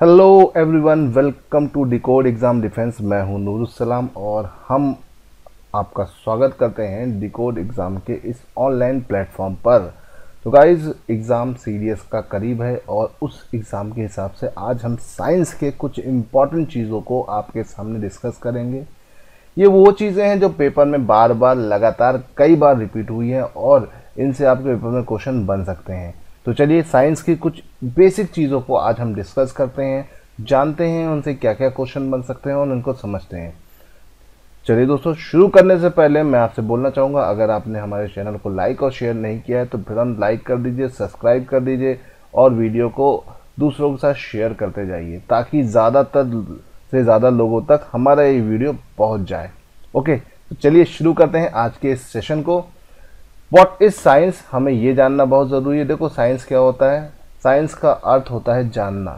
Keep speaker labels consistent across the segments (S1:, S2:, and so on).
S1: Hello everyone, welcome to decode exam defence. मैं हूं नूरुस्सलाम और हम आपका स्वागत करते हैं डिकोड एग्ज़ाम के इस ऑनलाइन प्लेटफॉर्म पर। तो गाइस, एग्ज़ाम सीरीज का करीब है और उस एग्ज़ाम के हिसाब से आज हम साइंस के कुछ इम्पॉर्टेंट चीज़ों को आपके सामने डिस्कस करेंगे। ये वो चीज़ें हैं जो पेपर में बार बार लगातार कई बार रिपीट हुई हैं और इनसे आपके पेपर में क्वेश्चन बन सकते हैं। तो चलिए साइंस की कुछ बेसिक चीज़ों को आज हम डिस्कस करते हैं, जानते हैं उनसे क्या क्या क्वेश्चन बन सकते हैं और उनको समझते हैं। चलिए दोस्तों, शुरू करने से पहले मैं आपसे बोलना चाहूँगा, अगर आपने हमारे चैनल को लाइक और शेयर नहीं किया है तो तुरंत लाइक कर दीजिए, सब्सक्राइब कर दीजिए और वीडियो को दूसरों के साथ शेयर करते जाइए ताकि ज़्यादातर से ज़्यादा लोगों तक हमारा ये वीडियो पहुँच जाए। ओके, तो चलिए शुरू करते हैं आज के इस सेशन को। व्हाट इज साइंस, हमें ये जानना बहुत ज़रूरी है। देखो, साइंस क्या होता है? साइंस का अर्थ होता है जानना।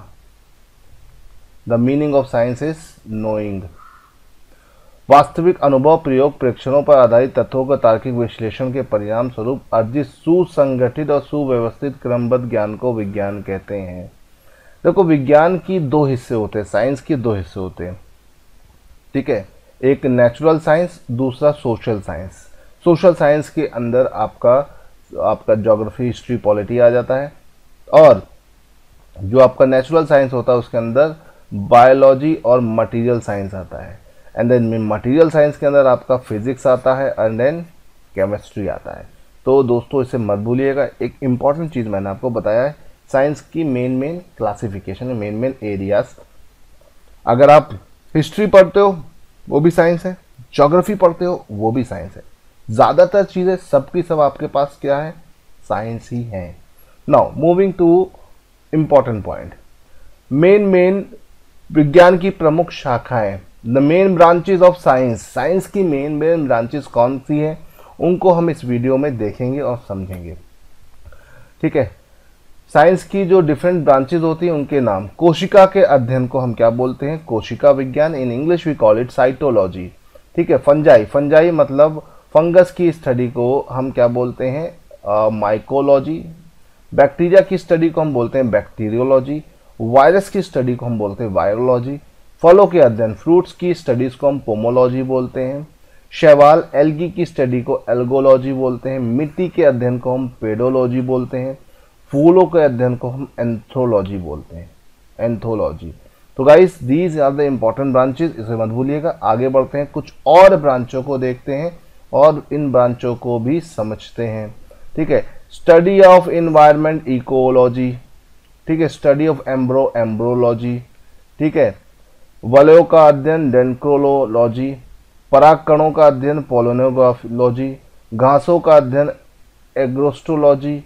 S1: The meaning of science is knowing. वास्तविक अनुभव, प्रयोग, प्रेक्षणों पर आधारित तथ्यों का तार्किक विश्लेषण के परिणाम स्वरूप अर्जित सुसंगठित और सुव्यवस्थित क्रमबद्ध ज्ञान को विज्ञान कहते हैं। देखो, विज्ञान की दो हिस्से होते हैं, साइंस के दो हिस्से होते हैं, ठीक है। एक नेचुरल साइंस, दूसरा सोशल साइंस। सोशल साइंस के अंदर आपका ज्योग्राफी, हिस्ट्री, पॉलिटी आ जाता है और जो आपका नेचुरल साइंस होता है उसके अंदर बायोलॉजी और मटेरियल साइंस आता है। एंड देन मटेरियल साइंस के अंदर आपका फिजिक्स आता है एंड देन केमिस्ट्री आता है। तो दोस्तों, इसे मत भूलिएगा। एक इंपॉर्टेंट चीज़ मैंने आपको बताया है, साइंस की मेन क्लासिफिकेशन, मेन एरियाज। अगर आप हिस्ट्री पढ़ते हो वो भी साइंस है, ज्योग्राफी पढ़ते हो वो भी साइंस है। ज़्यादातर चीज़ें सबकी सब आपके पास क्या है? साइंस ही है। Now moving to important point, main विज्ञान की प्रमुख शाखाएं, the main branches of science. Science की मेन ब्रांचेस कौन सी है उनको हम इस वीडियो में देखेंगे और समझेंगे, ठीक है। साइंस की जो डिफरेंट ब्रांचेस होती हैं उनके नाम। कोशिका के अध्ययन को हम क्या बोलते हैं? कोशिका विज्ञान। In English we call it cytology, ठीक है। फंजाई मतलब फंगस की स्टडी को हम क्या बोलते हैं? माइकोलॉजी। बैक्टीरिया की स्टडी को हम बोलते हैं बैक्टीरियोलॉजी। वायरस की स्टडी को हम बोलते हैं वायरोलॉजी। फलों के अध्ययन, फ्रूट्स की स्टडीज को हम पोमोलॉजी बोलते हैं। शैवाल, एल्गी की स्टडी को एल्गोलॉजी बोलते हैं। मिट्टी के अध्ययन को हम पेडोलॉजी बोलते हैं। फूलों के अध्ययन को हम एंथ्रोलॉजी बोलते हैं, एंथोलॉजी। तो guys, these are the important branches, इसे मत भूलिएगा। आगे बढ़ते हैं, कुछ और ब्रांचों को देखते हैं और इन ब्रांचों को भी समझते हैं, ठीक है। स्टडी ऑफ इन्वायरमेंट, इकोलॉजी, ठीक है। स्टडी ऑफ एम्ब्रोलॉजी, ठीक है। वलयों का अध्ययन, डेंड्रोलॉजी। परागकणों का अध्ययन, पोलिनोलॉजी। घासों का अध्ययन, एग्रोस्टोलॉजी।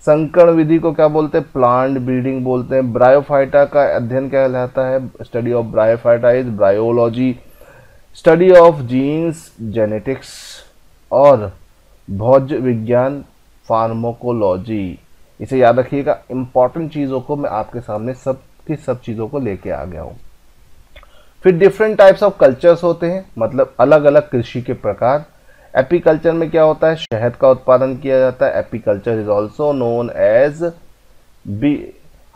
S1: संकरण विधि को क्या बोलते हैं? प्लांट ब्रीडिंग बोलते हैं। ब्रायोफाइटा का अध्ययन क्या कहलाता है? Study of bryophyta is bryology. Study of genes, genetics. और भोज्य विज्ञान, फार्माकोलॉजी। इसे याद रखिएगा। इंपॉर्टेंट चीज़ों को मैं आपके सामने सब की सब चीज़ों को लेके आ गया हूँ। फिर डिफरेंट टाइप्स ऑफ कल्चर्स होते हैं, मतलब अलग अलग कृषि के प्रकार। एपीकल्चर में क्या होता है? शहद का उत्पादन किया जाता है। Apiculture is also known as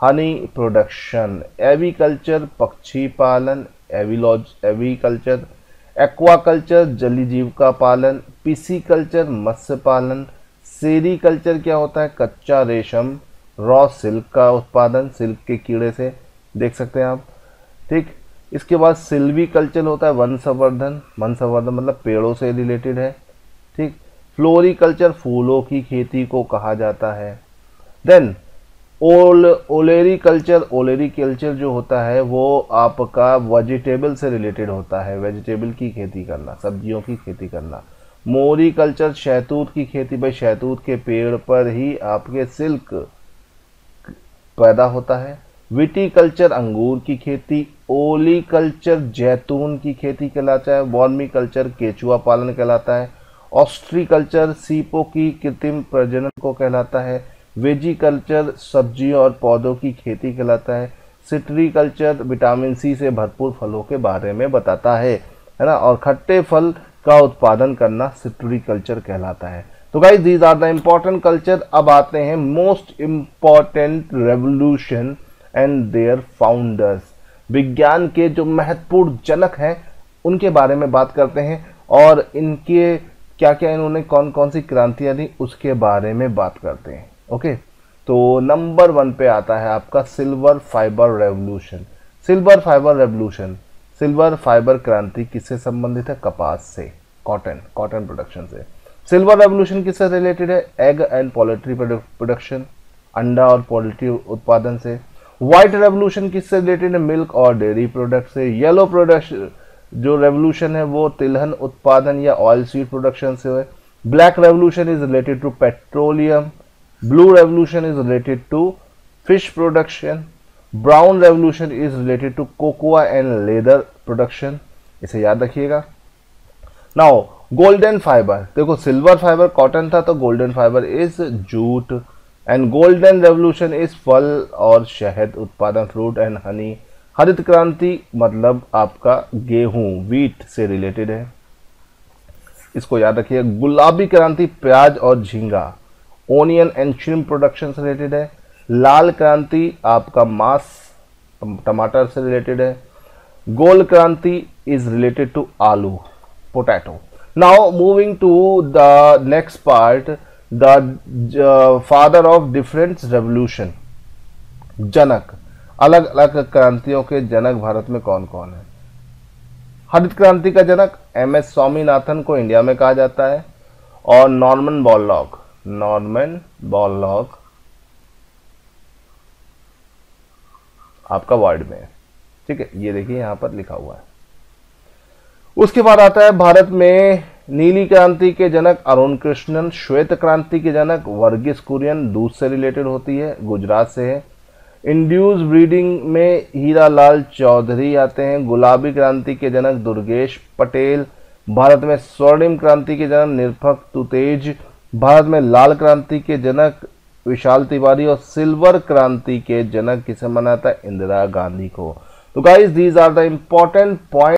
S1: honey production. Aviculture, पक्षी पालन। एवीकल्चर। एक्वाकल्चर, जली जीव का पालन। पिसीकल्चर, मत्स्य पालन। सेरीकल्चर क्या होता है? कच्चा रेशम, रॉ सिल्क का उत्पादन, सिल्क के कीड़े से, देख सकते हैं आप, ठीक। इसके बाद सिल्वी कल्चर होता है, वन संवर्धन। वन संवर्धन मतलब पेड़ों से रिलेटेड है, ठीक। फ्लोरिकल्चर, फूलों की खेती को कहा जाता है। देन ओलेरी कल्चर जो होता है वो आपका वेजिटेबल से रिलेटेड होता है, वेजिटेबल की खेती करना, सब्जियों की खेती करना। मोरी कल्चर, शहतूत की खेती, भाई शहतूत के पेड़ पर ही आपके सिल्क पैदा होता है। विटीकल्चर, अंगूर की खेती। ओलीकल्चर, जैतून की खेती कहलाता है। वर्मीकल्चर, केचुआ पालन कहलाता है। ऑस्ट्रीकल्चर, सीपों की कृत्रिम प्रजनन को कहलाता है। वेजिकल्चर, सब्जियों और पौधों की खेती कहलाता है। सिट्रीकल्चर, विटामिन सी से भरपूर फलों के बारे में बताता है ना, और खट्टे फल का उत्पादन करना सिट्रीकल्चर कहलाता है। तो guys, these are the important culture. अब आते हैं most important revolution and their founders, विज्ञान के जो महत्वपूर्ण जनक हैं उनके बारे में बात करते हैं और इनके क्या क्या, इन्होंने कौन कौन सी क्रांतियां दी उसके बारे में बात करते हैं। ओके, तो नंबर 1 पे आता है आपका silver fibre revolution. Silver fibre revolution, silver fibre क्रांति किससे संबंधित है? कपास से, कॉटन, कॉटन प्रोडक्शन से। सिल्वर रेवोल्यूशन किससे रिलेटेड है? एग एंड पोल्ट्री प्रोडक्शन, अंडा और पोल्ट्री उत्पादन से। व्हाइट रेवोल्यूशन किससे रिलेटेड है? मिल्क और डेयरी प्रोडक्ट से। येलो प्रोडक्शन जो रेवोल्यूशन है वो तिलहन उत्पादन या ऑयल सीड प्रोडक्शन से है। Black revolution is related to petroleum. Blue revolution is related to fish production. Brown revolution is related to cocoa and leather production, इसे याद रखिएगा। नाउ गोल्डन फाइबर, देखो सिल्वर फाइबर कॉटन था तो golden fibre is jute and golden revolution is फल और शहद उत्पादन, फ्रूट एंड हनी। हरित क्रांति मतलब आपका गेहूं, वीट से रिलेटेड है, इसको याद रखिए। गुलाबी क्रांति प्याज और झींगा, ओनियन एंड श्रिम्प प्रोडक्शन से रिलेटेड है। लाल क्रांति आपका मांस, टमाटर से रिलेटेड है। गोल्ड क्रांति इज रिलेटेड टू आलू, potato. Now moving to the next part, the father of different revolution, जनक, अलग अलग क्रांतियों के जनक भारत में कौन कौन है? हरित क्रांति का जनक MS स्वामीनाथन को इंडिया में कहा जाता है और नॉर्मन बोरलॉग, नॉर्मन बोरलॉग आपका वर्ड में है, ठीक है, ये देखिए यहां पर लिखा हुआ है। उसके बाद आता है भारत में नीली क्रांति के जनक अरुण कृष्णन। श्वेत क्रांति के जनक वर्गीस कुरियन, दूध से रिलेटेड होती है, गुजरात से है। इंड्यूस ब्रीडिंग में हीरालाल चौधरी आते हैं। गुलाबी क्रांति के जनक दुर्गेश पटेल। भारत में स्वर्णिम क्रांति के जनक निरपक तुतेज। भारत में लाल क्रांति के जनक विशाल तिवारी और सिल्वर क्रांति के जनक किसे माना जाता है? इंदिरा गांधी को। तो guys these are the important point